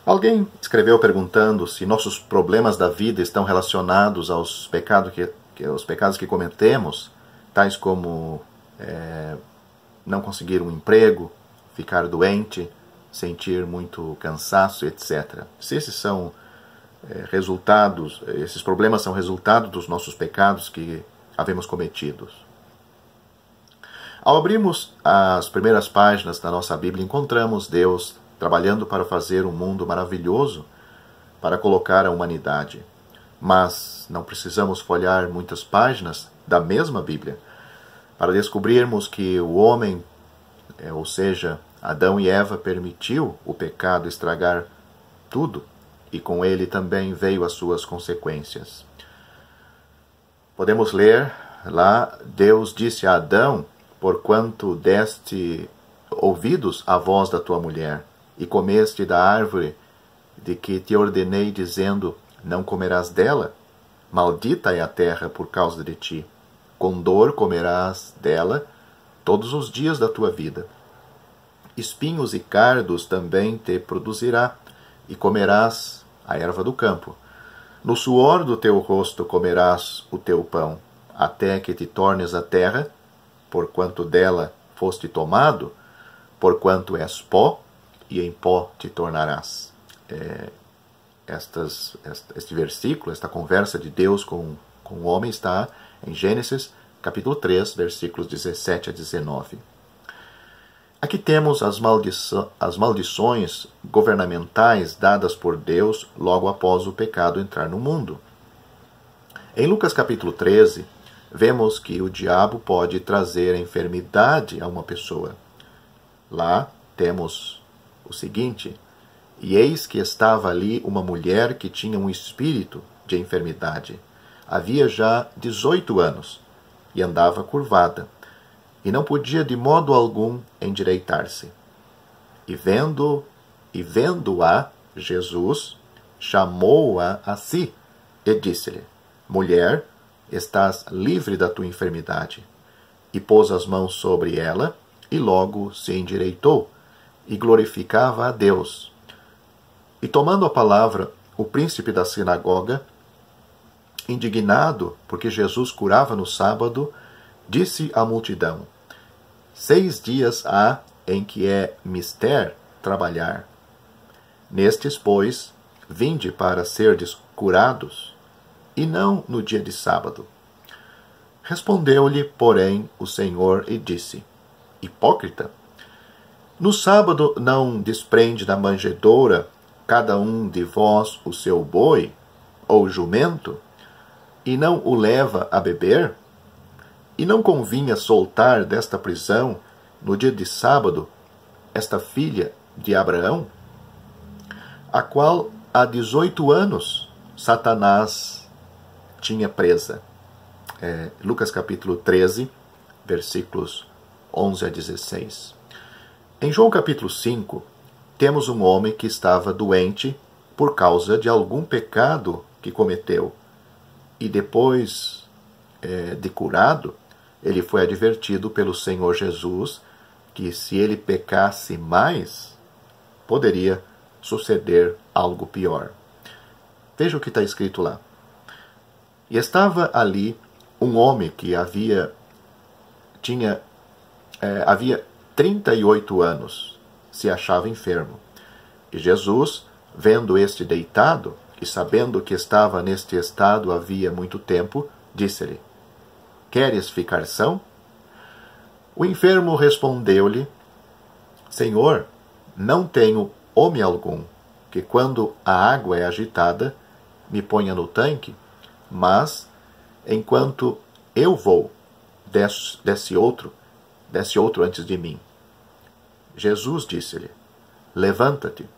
Alguém escreveu perguntando se nossos problemas da vida estão relacionados aos pecados que cometemos, tais como não conseguir um emprego, ficar doente, sentir muito cansaço, etc. Se esses são esses problemas são resultado dos nossos pecados que havemos cometidos. Ao abrirmos as primeiras páginas da nossa Bíblia, encontramos Deus trabalhando para fazer um mundo maravilhoso, para colocar a humanidade. Mas não precisamos folhear muitas páginas da mesma Bíblia para descobrirmos que o homem, ou seja, Adão e Eva, permitiu o pecado estragar tudo, e com ele também veio as suas consequências. Podemos ler lá, Deus disse a Adão: porquanto deste ouvidos à voz da tua mulher, e comeste da árvore de que te ordenei, dizendo, não comerás dela, maldita é a terra por causa de ti. Com dor comerás dela todos os dias da tua vida. Espinhos e cardos também te produzirá, e comerás a erva do campo. No suor do teu rosto comerás o teu pão, até que te tornes a terra, porquanto dela foste tomado, porquanto és pó, e em pó te tornarás. Este versículo, esta conversa de Deus com o homem está em Gênesis, capítulo 3, versículos 17 a 19. Aqui temos as maldições governamentais dadas por Deus logo após o pecado entrar no mundo. Em Lucas capítulo 13, vemos que o diabo pode trazer enfermidade a uma pessoa. Lá temos o seguinte: e eis que estava ali uma mulher que tinha um espírito de enfermidade. Havia já 18 anos, e andava curvada, e não podia de modo algum endireitar-se. E vendo-a, Jesus chamou-a a si, e disse-lhe: mulher, estás livre da tua enfermidade. E pôs as mãos sobre ela, e logo se endireitou, e glorificava a Deus. E tomando a palavra, o príncipe da sinagoga, indignado porque Jesus curava no sábado, disse à multidão: 6 dias há em que é mister trabalhar. Nestes, pois, vinde para serdes curados, e não no dia de sábado. Respondeu-lhe, porém, o Senhor e disse: hipócrita, no sábado não desprende da manjedoura cada um de vós o seu boi ou jumento, e não o leva a beber? E não convinha soltar desta prisão, no dia de sábado, esta filha de Abraão, a qual há 18 anos Satanás tinha presa? Lucas capítulo 13, versículos 11 a 16. Em João capítulo 5, temos um homem que estava doente por causa de algum pecado que cometeu. E depois de curado, ele foi advertido pelo Senhor Jesus que se ele pecasse mais, poderia suceder algo pior. Veja o que está escrito lá. E estava ali um homem que havia 38 anos, se achava enfermo. E Jesus, vendo este deitado, e sabendo que estava neste estado havia muito tempo, disse-lhe: queres ficar são? O enfermo respondeu-lhe: Senhor, não tenho homem algum, que quando a água é agitada, me ponha no tanque, mas, enquanto eu vou, desce outro antes de mim. Jesus disse-lhe: levanta-te,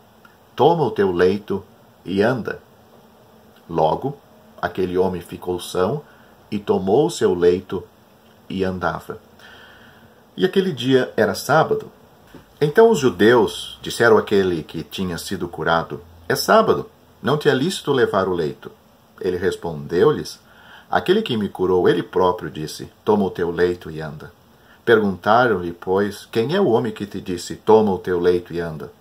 toma o teu leito e anda. Logo, aquele homem ficou são e tomou o seu leito e andava. E aquele dia era sábado. Então os judeus disseram àquele que tinha sido curado: é sábado, não te é lícito levar o leito. Ele respondeu-lhes: aquele que me curou, ele próprio disse: toma o teu leito e anda. Perguntaram-lhe, pois, quem é o homem que te disse: toma o teu leito e anda?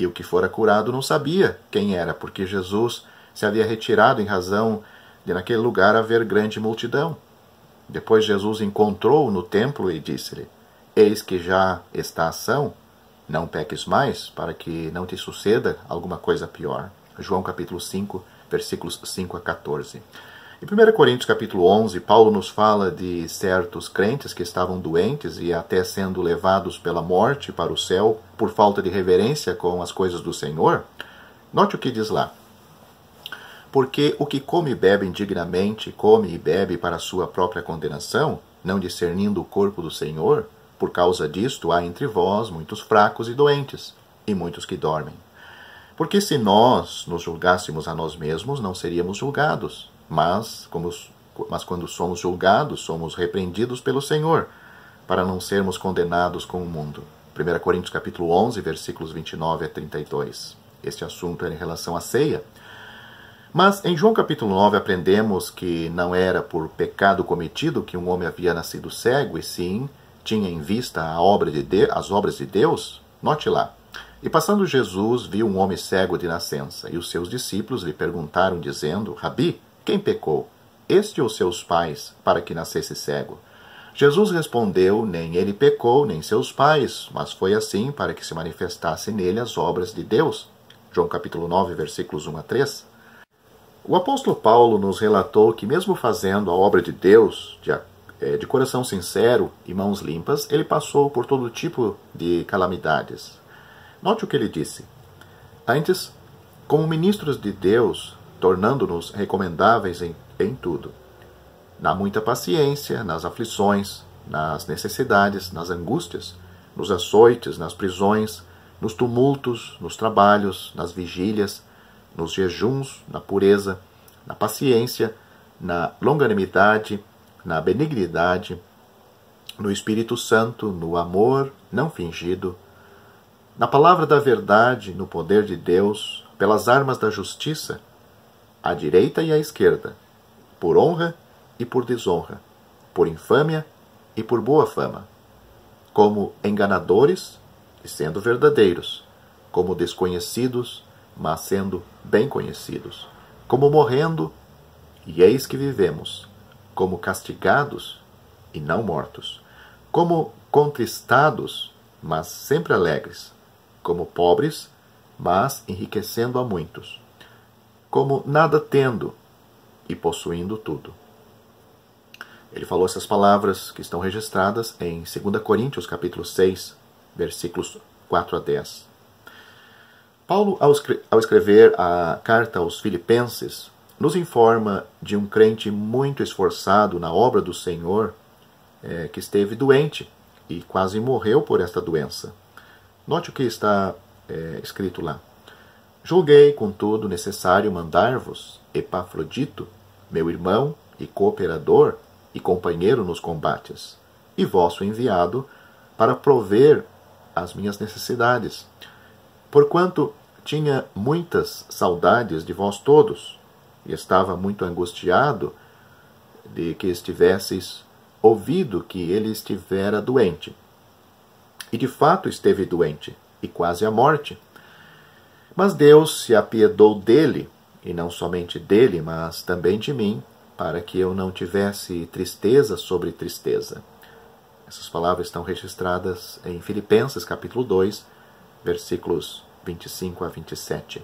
E o que fora curado não sabia quem era, porque Jesus se havia retirado em razão de naquele lugar haver grande multidão. Depois Jesus encontrou-o no templo e disse-lhe: Eis que já está ação, não peques mais, para que não te suceda alguma coisa pior. João capítulo 5, versículos 5 a 14. Em 1 Coríntios capítulo 11, Paulo nos fala de certos crentes que estavam doentes e até sendo levados pela morte para o céu por falta de reverência com as coisas do Senhor. Note o que diz lá. Porque o que come e bebe indignamente, come e bebe para a sua própria condenação, não discernindo o corpo do Senhor, por causa disto há entre vós muitos fracos e doentes, e muitos que dormem. Porque se nós nos julgássemos a nós mesmos, não seríamos julgados. Mas quando somos julgados, somos repreendidos pelo Senhor, para não sermos condenados com o mundo. 1 Coríntios capítulo 11, versículos 29 a 32. Este assunto é em relação à ceia. Mas em João capítulo 9 aprendemos que não era por pecado cometido que um homem havia nascido cego, e sim tinha em vista as obras de Deus. Note lá. E passando Jesus, viu um homem cego de nascença, e os seus discípulos lhe perguntaram, dizendo: Rabi, quem pecou, este ou seus pais, para que nascesse cego? Jesus respondeu: Nem ele pecou, nem seus pais, mas foi assim para que se manifestasse nele as obras de Deus. João capítulo 9, versículos 1 a 3. O apóstolo Paulo nos relatou que, mesmo fazendo a obra de Deus de coração sincero e mãos limpas, ele passou por todo tipo de calamidades. Note o que ele disse. Antes, como ministros de Deus, tornando-nos recomendáveis em tudo. Na muita paciência, nas aflições, nas necessidades, nas angústias, nos açoites, nas prisões, nos tumultos, nos trabalhos, nas vigílias, nos jejuns, na pureza, na paciência, na longanimidade, na benignidade, no Espírito Santo, no amor não fingido, na palavra da verdade, no poder de Deus, pelas armas da justiça, à direita e à esquerda, por honra e por desonra, por infâmia e por boa fama, como enganadores e sendo verdadeiros, como desconhecidos, mas sendo bem conhecidos, como morrendo, e eis que vivemos, como castigados e não mortos, como contristados, mas sempre alegres, como pobres, mas enriquecendo a muitos, como nada tendo e possuindo tudo. Ele falou essas palavras que estão registradas em 2 Coríntios capítulo 6, versículos 4 a 10. Paulo, ao escrever a carta aos Filipenses, nos informa de um crente muito esforçado na obra do Senhor, que esteve doente e quase morreu por esta doença. Note o que está escrito lá. Julguei, contudo, necessário mandar-vos Epafrodito, meu irmão e cooperador e companheiro nos combates, e vosso enviado, para prover as minhas necessidades, porquanto tinha muitas saudades de vós todos, e estava muito angustiado de que estivesseis ouvido que ele estivera doente. E de fato esteve doente, e quase à morte. Mas Deus se apiedou dele, e não somente dele, mas também de mim, para que eu não tivesse tristeza sobre tristeza. Essas palavras estão registradas em Filipenses capítulo 2, versículos 25 a 27.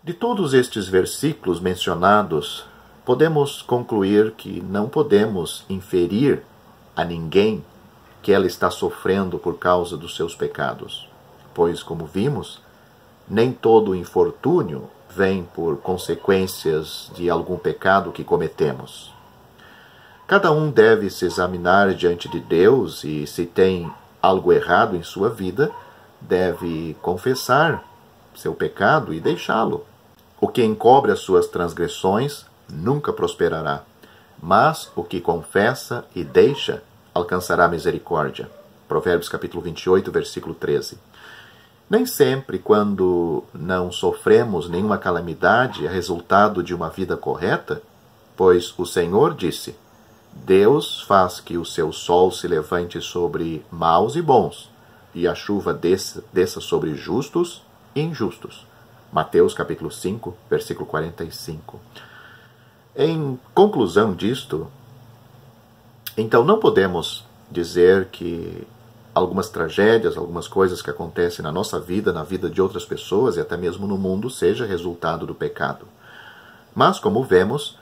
De todos estes versículos mencionados, podemos concluir que não podemos inferir a ninguém que ela está sofrendo por causa dos seus pecados, pois, como vimos, nem todo infortúnio vem por consequências de algum pecado que cometemos. Cada um deve se examinar diante de Deus e, se tem algo errado em sua vida, deve confessar seu pecado e deixá-lo. O que encobre as suas transgressões nunca prosperará, mas o que confessa e deixa alcançará misericórdia. Provérbios capítulo 28, versículo 13. Nem sempre, quando não sofremos nenhuma calamidade, é resultado de uma vida correta, pois o Senhor disse: Deus faz que o seu sol se levante sobre maus e bons, e a chuva desça sobre justos e injustos. Mateus capítulo 5, versículo 45. Em conclusão disto, então não podemos dizer que algumas tragédias, algumas coisas que acontecem na nossa vida, na vida de outras pessoas e até mesmo no mundo, seja resultado do pecado. Mas, como vemos,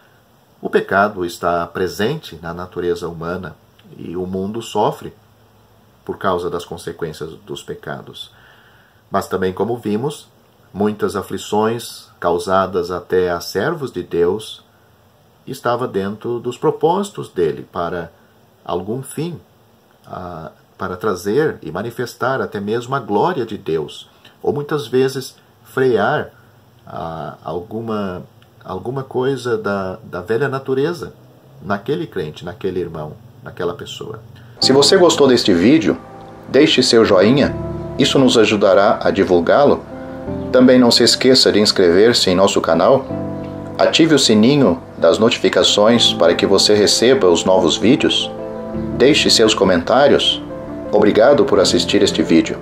o pecado está presente na natureza humana e o mundo sofre por causa das consequências dos pecados. Mas também, como vimos, muitas aflições causadas até a servos de Deus estava dentro dos propósitos dele para algum fim, para trazer e manifestar até mesmo a glória de Deus, ou muitas vezes frear alguma coisa da velha natureza naquele crente, naquele irmão, naquela pessoa. Se você gostou deste vídeo, deixe seu joinha, isso nos ajudará a divulgá-lo. Também não se esqueça de inscrever-se em nosso canal, ative o sininho das notificações para que você receba os novos vídeos, deixe seus comentários. Obrigado por assistir este vídeo.